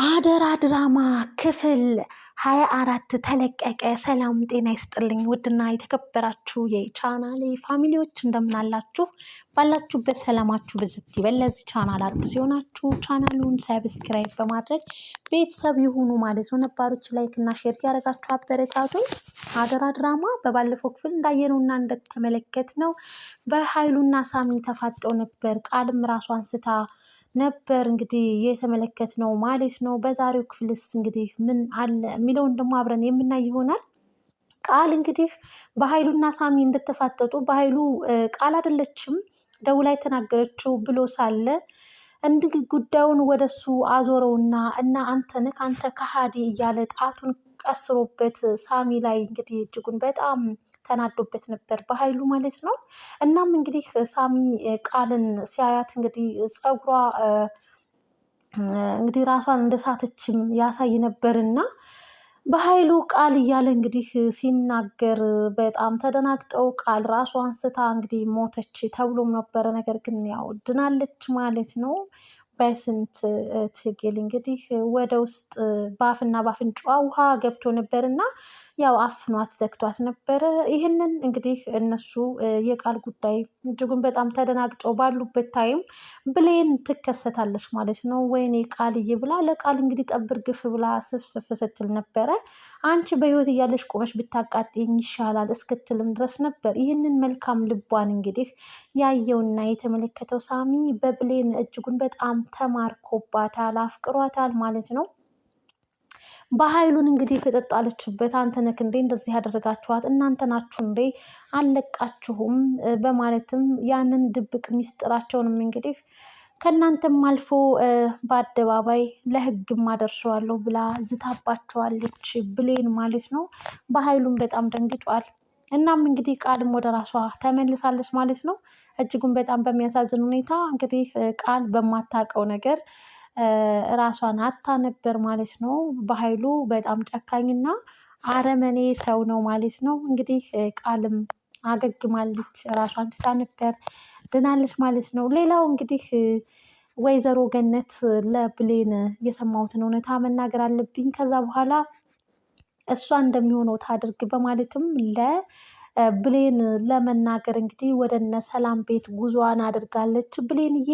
አደራ ድራማ ክፍል 24 ተለቀቀ። ሰላም ጤና ይስጥልኝ ውድና የተከበራችሁ የቻናሌ ፋሚሊዎች እንደምናላችሁ ባላችሁበት ሰላማችሁ ብዝት ይበል። ለዚህ ቻናል አዲስ የሆናችሁ ቻናሉን ሰብስክራይብ በማድረግ ቤተሰብ ይሁኑ ማለት ነው። ነባሮች ላይክ እና ሼር ያደረጋችሁ አበረታቱኝ። አደራ ድራማ በባለፈው ክፍል እንዳየነውና እንደተመለከትነው በኃይሉና ሳሚ ተፋጠው ነበር። ቃልም ራሷን ስታ ነበር እንግዲህ የተመለከትነው ማለት ነው። በዛሬው ክፍልስ እንግዲህ ምን አለ የሚለውን ደግሞ አብረን የምናይ ይሆናል። ቃል እንግዲህ በኃይሉና ሳሚ እንደተፋጠጡ በኃይሉ ቃል አይደለችም ደውላ የተናገረችው ብሎ ሳለ እንግዲህ ጉዳዩን ወደሱ አዞረውና አንተ ነህ አንተ ከሃዲ እያለ ጣቱን ቀስሮበት ሳሚ ላይ እንግዲህ እጅጉን በጣም ተናዶበት ነበር በኃይሉ ማለት ነው። እናም እንግዲህ ሳሚ ቃልን ሲያያት እንግዲህ ፀጉሯ እንግዲህ ራሷን እንደሳተችም ያሳይ ነበርና በኃይሉ ቃል እያለ እንግዲህ ሲናገር በጣም ተደናግጠው ቃል ራሷን ስታ እንግዲህ ሞተች ተብሎም ነበረ። ነገር ግን ያው ድናለች ማለት ነው። በስንት ትግል እንግዲህ ወደ ውስጥ ባፍና ባፍንጫዋ ውሃ ገብቶ ነበር እና ያው አፍኗት ዘግቷት ነበረ። ይህንን እንግዲህ እነሱ የቃል ጉዳይ እጅጉን በጣም ተደናግጠው ባሉበት ታይም ብሌን ትከሰታለች ማለት ነው። ወይኔ ቃልዬ ብላ ለቃል እንግዲህ ጠብር ግፍ ብላ ስፍስፍ ስትል ነበረ። አንቺ በህይወት እያለሽ ቆመሽ ብታቃጥኝ ይሻላል እስክትልም ድረስ ነበር። ይህንን መልካም ልቧን እንግዲህ ያየውና የተመለከተው ሳሚ በብሌን እጅጉን በጣም ተማርኮባታል፣ አፍቅሯታል ማለት ነው። በኃይሉን እንግዲህ ፍጥጥ አለችበት። አንተ ነክ እንዴ እንደዚህ ያደረጋችኋት እናንተ ናችሁ እንዴ አልለቃችሁም በማለትም ያንን ድብቅ ሚስጥራቸውንም እንግዲህ ከእናንተም አልፎ በአደባባይ ለህግም አደርሰዋለሁ ብላ ዝታባቸዋለች ብሌን ማለት ነው። በኃይሉም በጣም ደንግጧል። እናም እንግዲህ ቃልም ወደ ራሷ ተመልሳለች ማለት ነው። እጅጉን በጣም በሚያሳዝን ሁኔታ እንግዲህ ቃል በማታውቀው ነገር ራሷን አታ ነበር ማለት ነው። በኃይሉ በጣም ጨካኝና አረመኔ ሰው ነው ማለት ነው። እንግዲህ ቃልም አገግማለች፣ ራሷን ስታ ነበር፣ ድናለች ማለት ነው። ሌላው እንግዲህ ወይዘሮ ገነት ለብሌን የሰማሁትን እውነታ መናገር አለብኝ ከዛ በኋላ እሷ እንደሚሆነው ታድርግ በማለትም ብሌን ለመናገር እንግዲህ ወደ እነ ሰላም ቤት ጉዞዋን አድርጋለች። ብሌንዬ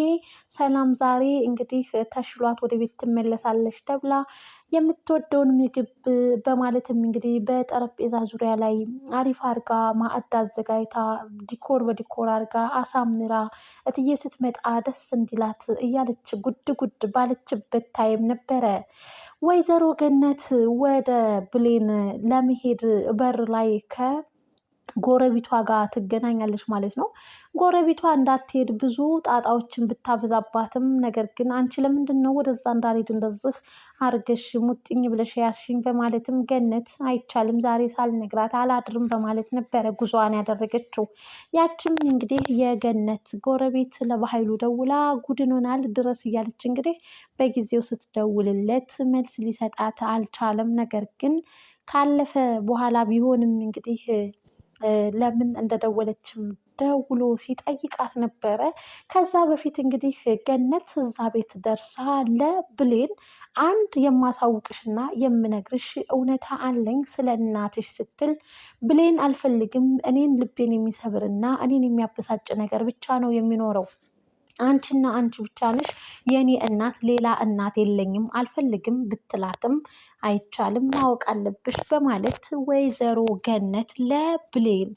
ሰላም ዛሬ እንግዲህ ተሽሏት ወደ ቤት ትመለሳለች ተብላ የምትወደውን ምግብ በማለትም እንግዲህ በጠረጴዛ ዙሪያ ላይ አሪፍ አርጋ ማዕድ አዘጋጅታ ዲኮር በዲኮር አርጋ አሳምራ እትዬ ስትመጣ ደስ እንዲላት እያለች ጉድ ጉድ ባለችበት ታይም ነበረ ወይዘሮ ገነት ወደ ብሌን ለመሄድ በር ላይ ጎረቤቷ ጋር ትገናኛለች ማለት ነው። ጎረቤቷ እንዳትሄድ ብዙ ጣጣዎችን ብታበዛባትም ነገር ግን አንቺ ለምንድን ነው ወደዛ እንዳልሄድ እንደዚህ አርገሽ ሙጥኝ ብለሽ ያስሽኝ በማለትም ገነት አይቻልም ዛሬ ሳልነግራት አላድርም በማለት ነበረ ጉዞዋን ያደረገችው። ያችም እንግዲህ የገነት ጎረቤት ለበኃይሉ ደውላ ጉድኖናል ድረስ እያለች እንግዲህ በጊዜው ስትደውልለት መልስ ሊሰጣት አልቻለም። ነገር ግን ካለፈ በኋላ ቢሆንም እንግዲህ ለምን እንደደወለችም ደውሎ ሲጠይቃት ነበረ። ከዛ በፊት እንግዲህ ገነት እዛ ቤት ደርሳ ለብሌን አንድ የማሳውቅሽና የምነግርሽ እውነታ አለኝ ስለ እናትሽ ስትል ብሌን አልፈልግም፣ እኔን ልቤን የሚሰብርና እኔን የሚያበሳጭ ነገር ብቻ ነው የሚኖረው አንቺና አንቺ ብቻ ነሽ የኔ እናት፣ ሌላ እናት የለኝም፣ አልፈልግም ብትላትም አይቻልም ማወቅ አለብሽ በማለት ወይዘሮ ገነት ለብሌን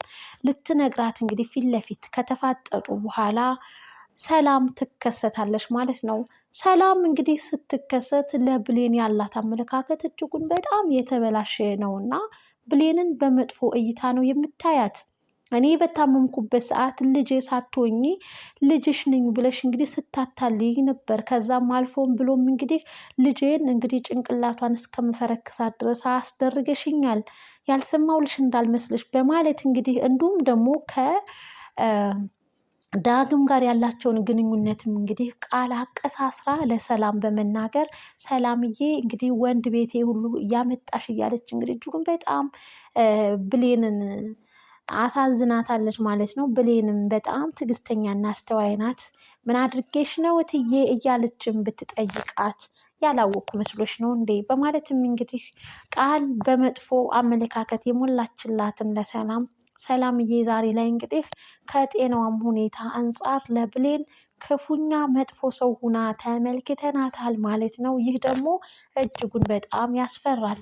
ልትነግራት እንግዲህ ፊት ለፊት ከተፋጠጡ በኋላ ሰላም ትከሰታለች ማለት ነው። ሰላም እንግዲህ ስትከሰት ለብሌን ያላት አመለካከት እጅጉን በጣም የተበላሸ ነውና ብሌንን በመጥፎ እይታ ነው የምታያት። እኔ በታመምኩበት ሰዓት ልጄ ሳትሆኚ ልጅሽ ነኝ ብለሽ እንግዲህ ስታታልይ ነበር። ከዛም አልፎም ብሎም እንግዲህ ልጄን እንግዲህ ጭንቅላቷን እስከምፈረክሳት ድረስ አስደርገሽኛል፣ ያልሰማሁልሽ እንዳልመስልሽ በማለት እንግዲህ እንዲሁም ደግሞ ዳግም ጋር ያላቸውን ግንኙነትም እንግዲህ ቃል አቀሳስራ ለሰላም በመናገር ሰላምዬ እንግዲህ ወንድ ቤቴ ሁሉ እያመጣሽ እያለች እንግዲህ እጅጉን በጣም ብሌንን አሳዝናታለች ማለት ነው። ብሌንም በጣም ትዕግስተኛና አስተዋይ ናት። ምን አድርጌሽ ነው እትዬ እያለችም ብትጠይቃት ያላወቅኩ መስሎች ነው እንዴ? በማለትም እንግዲህ ቃል በመጥፎ አመለካከት የሞላችላትን ሰላምዬ ዛሬ ላይ እንግዲህ ከጤናዋም ሁኔታ አንጻር ለብሌን ክፉኛ መጥፎ ሰው ሁና ተመልክተናታል ማለት ነው። ይህ ደግሞ እጅጉን በጣም ያስፈራል።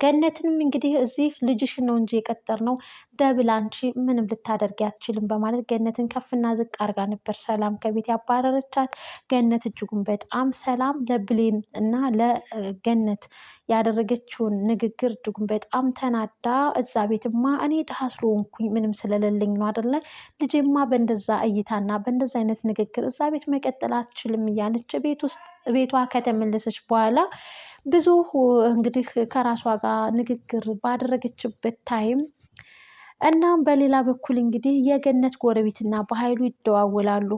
ገነትንም እንግዲህ እዚህ ልጅሽን ነው እንጂ የቀጠርነው ደብል አንቺ ምንም ልታደርጊ አትችልም በማለት ገነትን ከፍና ዝቅ አድርጋ ነበር ሰላም ከቤት ያባረረቻት። ገነት እጅጉን በጣም ሰላም ለብሌን እና ለገነት ያደረገችውን ንግግር እጅጉን በጣም ተናዳ እዛ ቤትማ እኔ ድሃ ስለሆንኩኝ ምንም ስለሌለኝ ነው አደለ ልጄማ በእንደዛ እይታና በእንደዛ አይነት ንግግር እዛ ቤት መቀጠል አትችልም እያለች ቤቷ ከተመለሰች በኋላ ብዙ እንግዲህ ከራሷ ጋር ንግግር ባደረገችበት ታይም እናም በሌላ በኩል እንግዲህ የገነት ጎረቤትና በኃይሉ ይደዋወላሉ።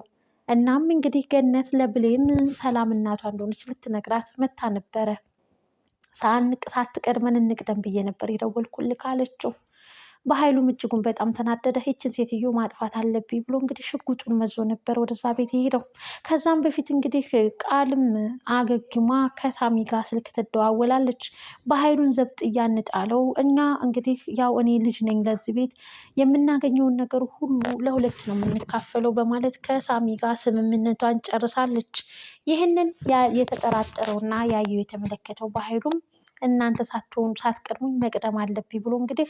እናም እንግዲህ ገነት ለብሌን ሰላም እናቷ እንደሆነች ልትነግራት መታ ነበረ። ሳትቀድመን እንቅደም ብዬ ነበር የደወልኩልህ አለችው። በኃይሉም እጅጉን በጣም ተናደደ። ይችን ሴትዮ ማጥፋት አለብኝ ብሎ እንግዲህ ሽጉጡን መዞ ነበር ወደዛ ቤት የሄደው። ከዛም በፊት እንግዲህ ቃልም አገግማ ከሳሚ ጋር ስልክ ትደዋወላለች። በኃይሉን ዘብጥ እያንጣለው እኛ እንግዲህ ያው እኔ ልጅ ነኝ ለዚህ ቤት የምናገኘውን ነገር ሁሉ ለሁለት ነው የምንካፈለው በማለት ከሳሚ ጋር ስምምነቷን ጨርሳለች። ይህንን የተጠራጠረውና ያየው የተመለከተው በኃይሉም እናንተ ሳትቀድሙኝ መቅደም አለብኝ ብሎ እንግዲህ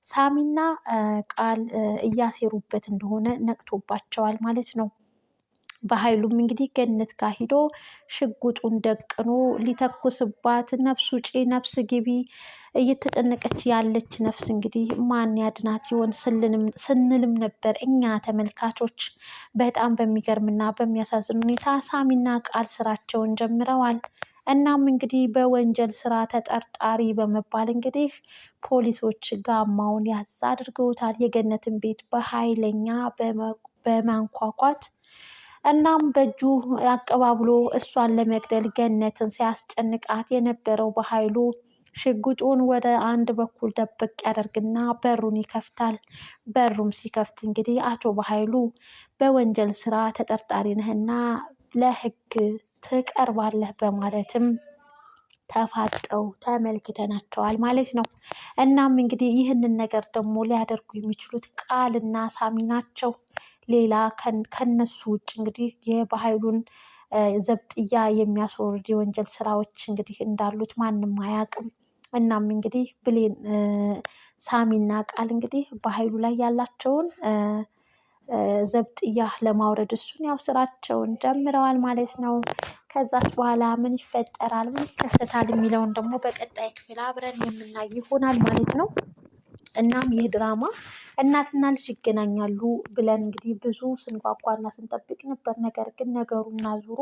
ሳሚና ቃል እያሴሩበት እንደሆነ ነቅቶባቸዋል ማለት ነው። በኃይሉም እንግዲህ ገነት ጋር ሂዶ ሽጉጡን ደቅኖ ሊተኩስባት ነፍስ ውጪ ነፍስ ግቢ እየተጨነቀች ያለች ነፍስ እንግዲህ ማን ያድናት ይሆን ስንልም ነበር እኛ ተመልካቾች። በጣም በሚገርምና በሚያሳዝን ሁኔታ ሳሚና ቃል ስራቸውን ጀምረዋል። እናም እንግዲህ በወንጀል ስራ ተጠርጣሪ በመባል እንግዲህ ፖሊሶች ጋማውን ያዝ አድርገውታል። የገነትን ቤት በኃይለኛ በማንኳኳት እናም በእጁ አቀባብሎ እሷን ለመግደል ገነትን ሲያስጨንቃት የነበረው በኃይሉ ሽጉጡን ወደ አንድ በኩል ደበቅ ያደርግና በሩን ይከፍታል። በሩም ሲከፍት እንግዲህ አቶ በኃይሉ በወንጀል ስራ ተጠርጣሪ ነህና ለህግ ትቀርባለህ በማለትም ተፋጠው ተመልክተናቸዋል ማለት ነው። እናም እንግዲህ ይህንን ነገር ደግሞ ሊያደርጉ የሚችሉት ቃልና ሳሚ ናቸው። ሌላ ከነሱ ውጭ እንግዲህ የበኃይሉን ዘብጥያ የሚያስወርድ የወንጀል ስራዎች እንግዲህ እንዳሉት ማንም አያውቅም። እናም እንግዲህ ብሌን ሳሚና ቃል እንግዲህ በኃይሉ ላይ ያላቸውን ዘብጥያ ለማውረድ እሱን ያው ስራቸውን ጀምረዋል ማለት ነው። ከዛስ በኋላ ምን ይፈጠራል ምን ይከሰታል የሚለውን ደግሞ በቀጣይ ክፍል አብረን የምናይ ይሆናል ማለት ነው። እናም ይህ ድራማ እናትና ልጅ ይገናኛሉ ብለን እንግዲህ ብዙ ስንጓጓና ስንጠብቅ ነበር። ነገር ግን ነገሩና ዙሩ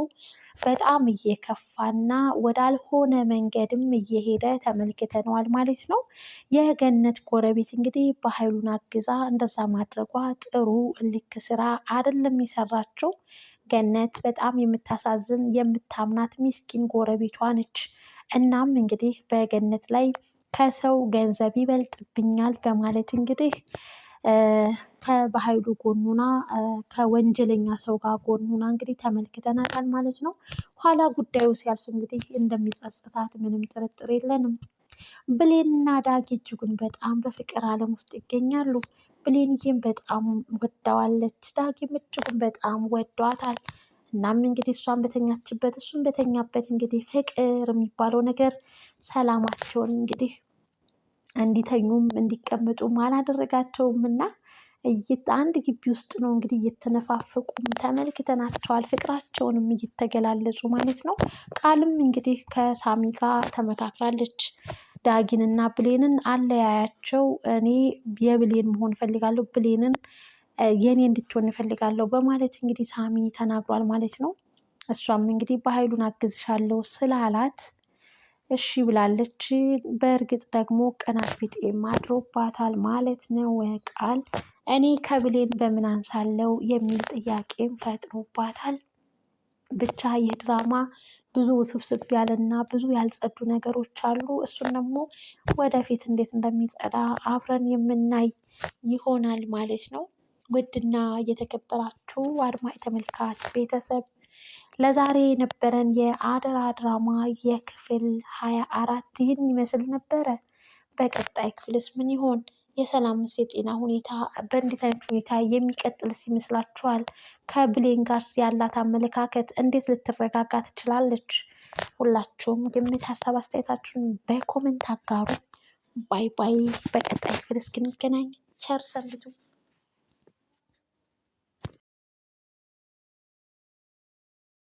በጣም እየከፋና ወዳልሆነ መንገድም እየሄደ ተመልክተነዋል ማለት ነው። የገነት ጎረቤት እንግዲህ በኃይሉን አግዛ እንደዛ ማድረጓ ጥሩ ልክ ስራ አይደለም የሰራችው። ገነት በጣም የምታሳዝን የምታምናት ሚስኪን ጎረቤቷ ነች። እናም እንግዲህ በገነት ላይ ከሰው ገንዘብ ይበልጥብኛል በማለት እንግዲህ ከበኃይሉ ጎኑና ከወንጀለኛ ሰው ጋር ጎኑና እንግዲህ ተመልክተናታል ማለት ነው። ኋላ ጉዳዩ ሲያልፍ እንግዲህ እንደሚጸጽታት ምንም ጥርጥር የለንም። ብሌንና ዳጊ እጅጉን በጣም በፍቅር ዓለም ውስጥ ይገኛሉ። ብሌንዬም በጣም ወዳዋለች፣ ዳጊም እጅጉን በጣም ወዷታል። እናም እንግዲህ እሷን በተኛችበት እሱን በተኛበት እንግዲህ ፍቅር የሚባለው ነገር ሰላማቸውን እንግዲህ እንዲተኙም እንዲቀመጡም አላደረጋቸውም እና አንድ ግቢ ውስጥ ነው እንግዲህ እየተነፋፈቁም ተመልክተናቸዋል። ፍቅራቸውንም እየተገላለጹ ማለት ነው። ቃልም እንግዲህ ከሳሚ ጋር ተመካክራለች። ዳጊንና ብሌንን አለያያቸው፣ እኔ የብሌን መሆን እፈልጋለሁ፣ ብሌንን የኔ እንድትሆን እፈልጋለሁ በማለት እንግዲህ ሳሚ ተናግሯል ማለት ነው። እሷም እንግዲህ በኃይሉን አግዝሻለሁ ስላላት እሺ ብላለች። በእርግጥ ደግሞ ቅናት ቢጤም አድሮባታል ማለት ነው። ቃል እኔ ከብሌን በምን አንሳለው የሚል ጥያቄም ፈጥሮባታል። ብቻ ይህ ድራማ ብዙ ውስብስብ ያለና ብዙ ያልጸዱ ነገሮች አሉ። እሱን ደግሞ ወደፊት እንዴት እንደሚጸዳ አብረን የምናይ ይሆናል ማለት ነው። ውድና እየተከበራችሁ አድማጭ ተመልካች ቤተሰብ ለዛሬ የነበረን የአደራ ድራማ የክፍል 24 ይህን ይመስል ነበረ። በቀጣይ ክፍልስ ምን ይሆን? የሰላምስ የጤና ሁኔታ በእንዴት አይነት ሁኔታ የሚቀጥልስ ይመስላችኋል? ከብሌን ጋርስ ያላት አመለካከት እንዴት ልትረጋጋ ትችላለች? ሁላችሁም ግምት፣ ሀሳብ አስተያየታችሁን በኮመንት አጋሩ። ባይ ባይ። በቀጣይ ክፍል እስክንገናኝ ቸር ሰንብቱ።